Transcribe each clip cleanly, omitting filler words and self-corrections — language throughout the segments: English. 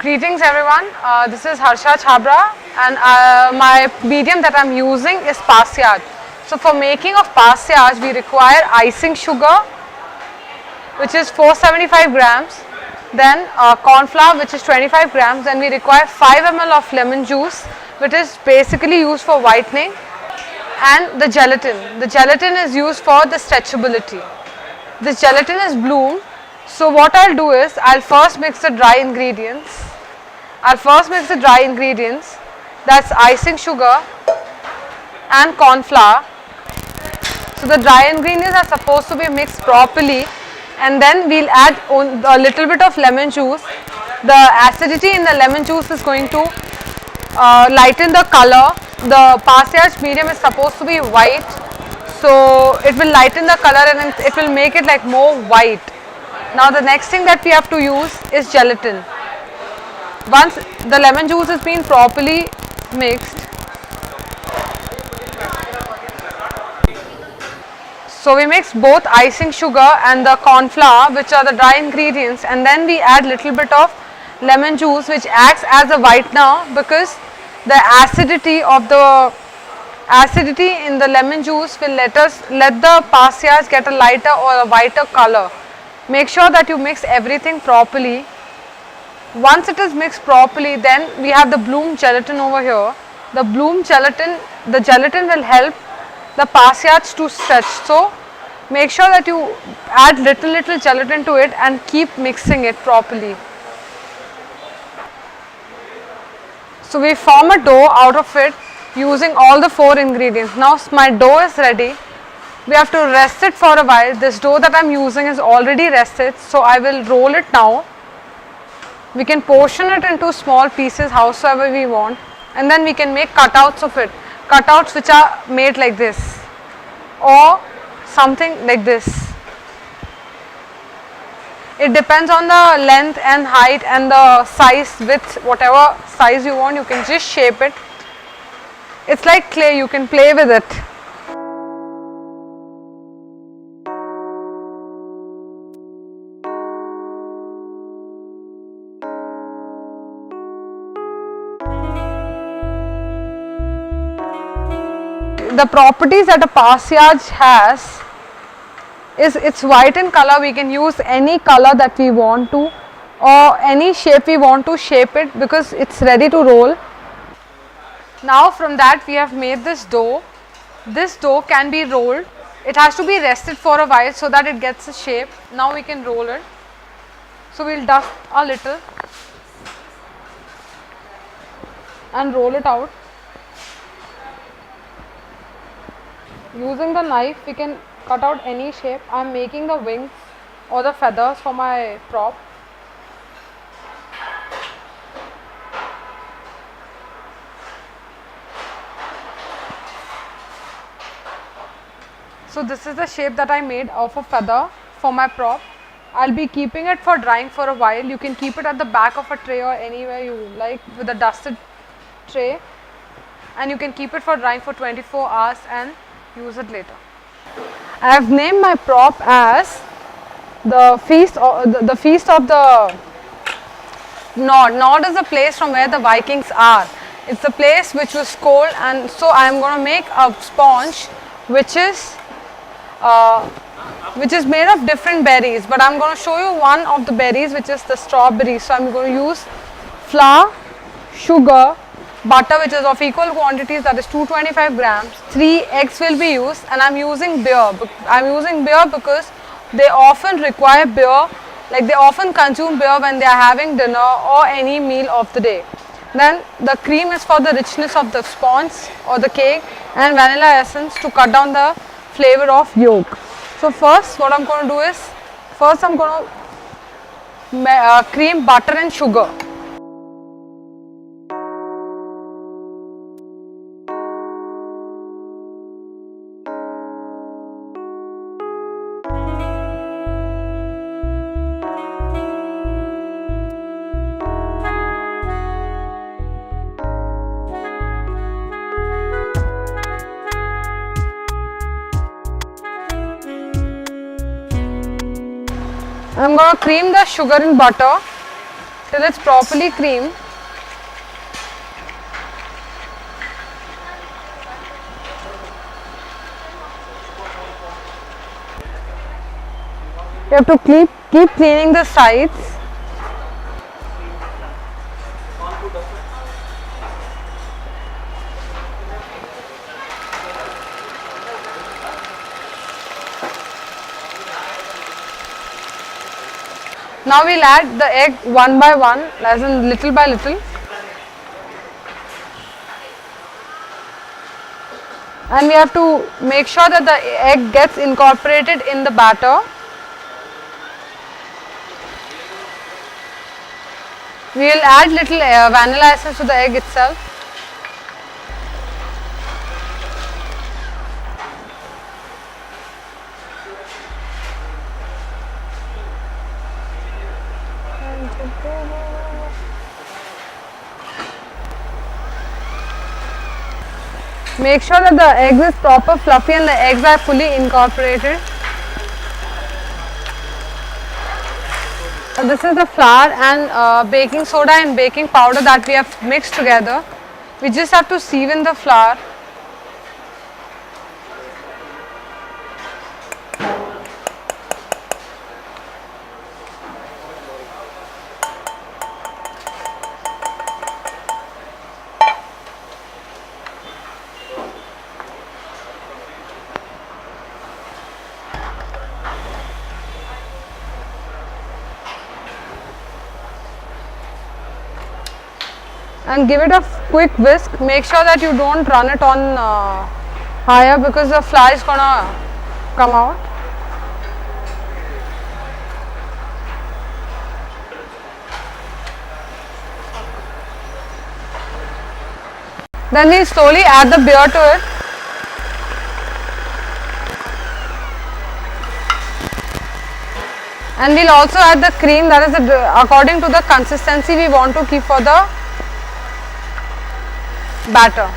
Greetings everyone, this is Harsha Chabra and my medium that I am using is pastillage. So for making of pastillage we require icing sugar which is 475 grams, then corn flour which is 25 grams, then we require 5 ml of lemon juice which is basically used for whitening, and the gelatin. The gelatin is used for the stretchability. This gelatin is bloomed. So what I'll do is I'll first mix the dry ingredients. That's icing sugar and corn flour. So the dry ingredients are supposed to be mixed properly, and then we'll add a little bit of lemon juice. The acidity in the lemon juice is going to lighten the color. The pastillage medium is supposed to be white, so it will lighten the color and it will make it like more white. Now the next thing that we have to use is gelatin. Once the lemon juice has been properly mixed, so we mix both icing sugar and the corn flour, which are the dry ingredients, and then we add little bit of lemon juice which acts as a whitener, because the acidity in the lemon juice will let the pastillage get a lighter or a whiter color. Make sure that you mix everything properly. Once it is mixed properly, then we have the bloomed gelatin over here. The gelatin will help the pastillage to stretch. So make sure that you add little gelatin to it and keep mixing it properly. So we form a dough out of it using all the 4 ingredients. Now my dough is ready. We have to rest it for a while. This dough that I am using is already rested, so I will roll it now. We can portion it into small pieces howsoever we want, and then we can make cutouts of it. Cutouts which are made like this or something like this. It depends on the length and height and the size, width, whatever size you want, you can just shape it. It's like clay, you can play with it. The properties that a pastillage has is it's white in color. We can use any color that we want to, or any shape we want to shape it, because it's ready to roll. Now from that we have made this dough. This dough can be rolled. It has to be rested for a while so that it gets a shape. Now we can roll it. So we'll dust a little and roll it out. Using the knife we can cut out any shape. I am making the wings or the feathers for my prop. So this is the shape that I made of a feather for my prop. I'll be keeping it for drying for a while. You can keep it at the back of a tray or anywhere you like with a dusted tray, and you can keep it for drying for 24 hours and use it later. I have named my prop as the feast of the Norde. Norde is the place from where the Vikings are. It's the place which was cold, and so I am going to make a sponge which is made of different berries, but I am going to show you one of the berries, which is the strawberry. So I am going to use flour, sugar, butter which is of equal quantities, that is 225 grams, 3 eggs will be used, and I am using beer. I am using beer because they often require beer, like they often consume beer when they are having dinner or any meal of the day. Then the cream is for the richness of the sponge or the cake, and vanilla essence to cut down the flavor of yolk. So first what I am going to do is, first I am going to cream butter and sugar. I'm going to cream the sugar in butter. till it's properly creamed. You have to keep cleaning the sides. Now we'll add the egg one by one, as in little by little. And we have to make sure that the egg gets incorporated in the batter. We will add little vanilla essence to the egg itself. Make sure that the egg is proper fluffy and the eggs are fully incorporated. This is the flour and baking soda and baking powder that we have mixed together. We just have to sieve in the flour. And give it a quick whisk. Make sure that you don't run it on higher, because the flour is gonna come out. Then we slowly add the beer to it. And we'll also add the cream, that is according to the consistency we want to keep for the batter.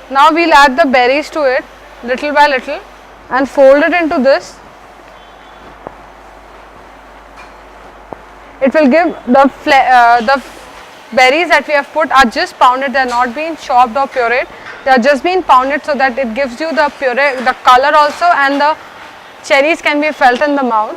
Now we'll add the berries to it little by little and fold it into this. It will give the berries that we have put are just pounded, they are not being chopped or pureed, they are just being pounded, so that it gives you the puree, the color also, and the cherries can be felt in the mouth.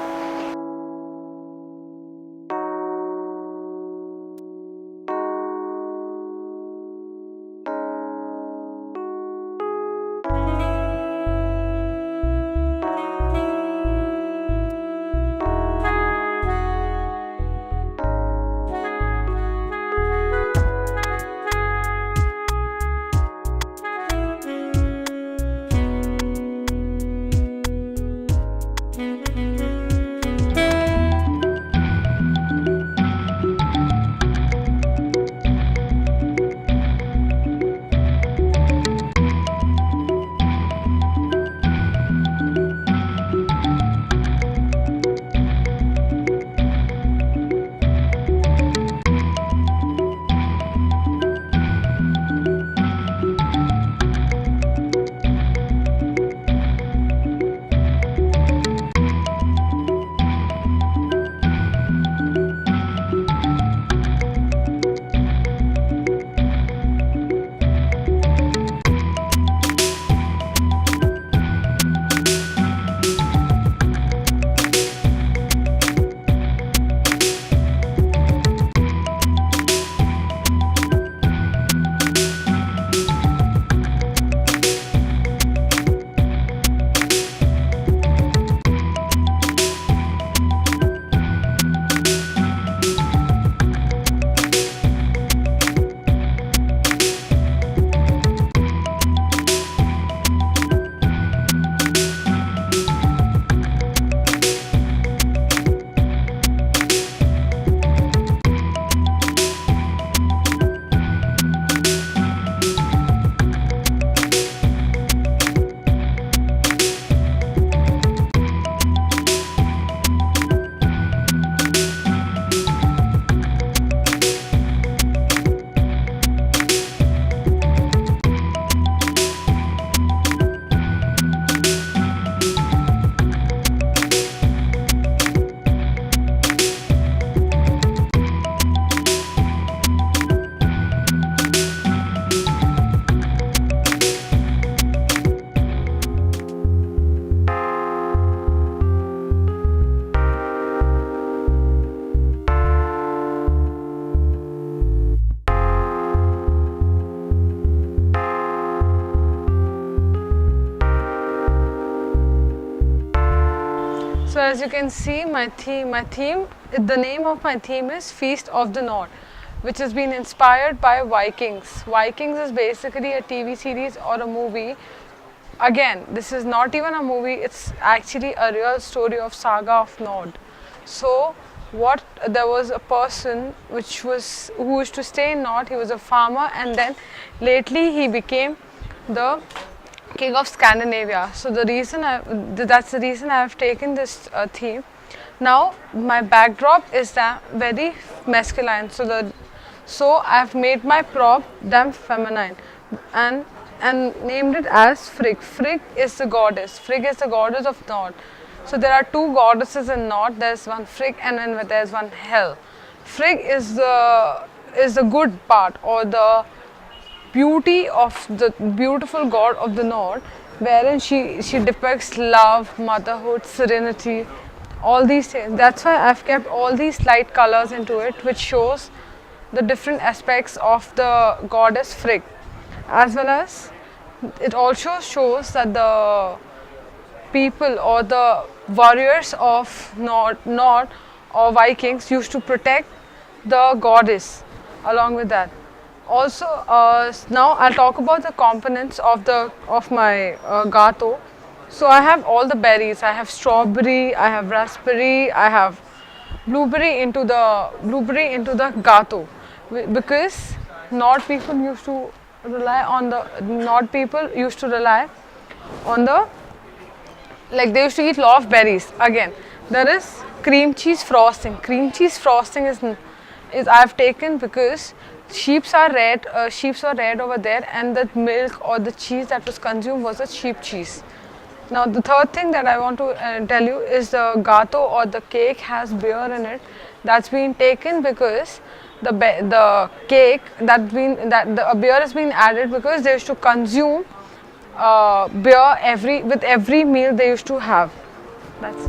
as you can see, the name of my theme is Feast of the Nord, which has been inspired by Vikings. Vikings is basically a TV series or a movie. Again, this is not even a movie, it's actually a real story of Saga of Nord. So, there was a person who used to stay in Nord. He was a farmer, and then lately he became the king of Scandinavia. So that's the reason I have taken this theme. Now my backdrop is very masculine. So I have made my prop damn feminine, and named it as Frigg. Frigg is the goddess. Frigg is the goddess of Nord. So there are two goddesses in Nord. There's one Frigg and then there's one Hel. Frigg is the good part, or the beauty of the beautiful god of the Nord, wherein she depicts love, motherhood, serenity, all these things. That's why I've kept all these light colors into it, which shows the different aspects of the goddess Frigg, as well as it also shows that the people or the warriors of Nord or Vikings used to protect the goddess along with that. Also, now I'll talk about the components of my gato. So I have all the berries. I have strawberry, I have raspberry, I have blueberry into the gato, because Nord people used to rely on the like they used to eat lot of berries. Again, there is cream cheese frosting. Cream cheese frosting is I've taken because sheeps are red over there, and the milk or the cheese that was consumed was a sheep cheese. Now the third thing that I want to tell you is the gato or the cake has beer in it. That's been taken because the cake the beer has been added because they used to consume beer with every meal they used to have. That's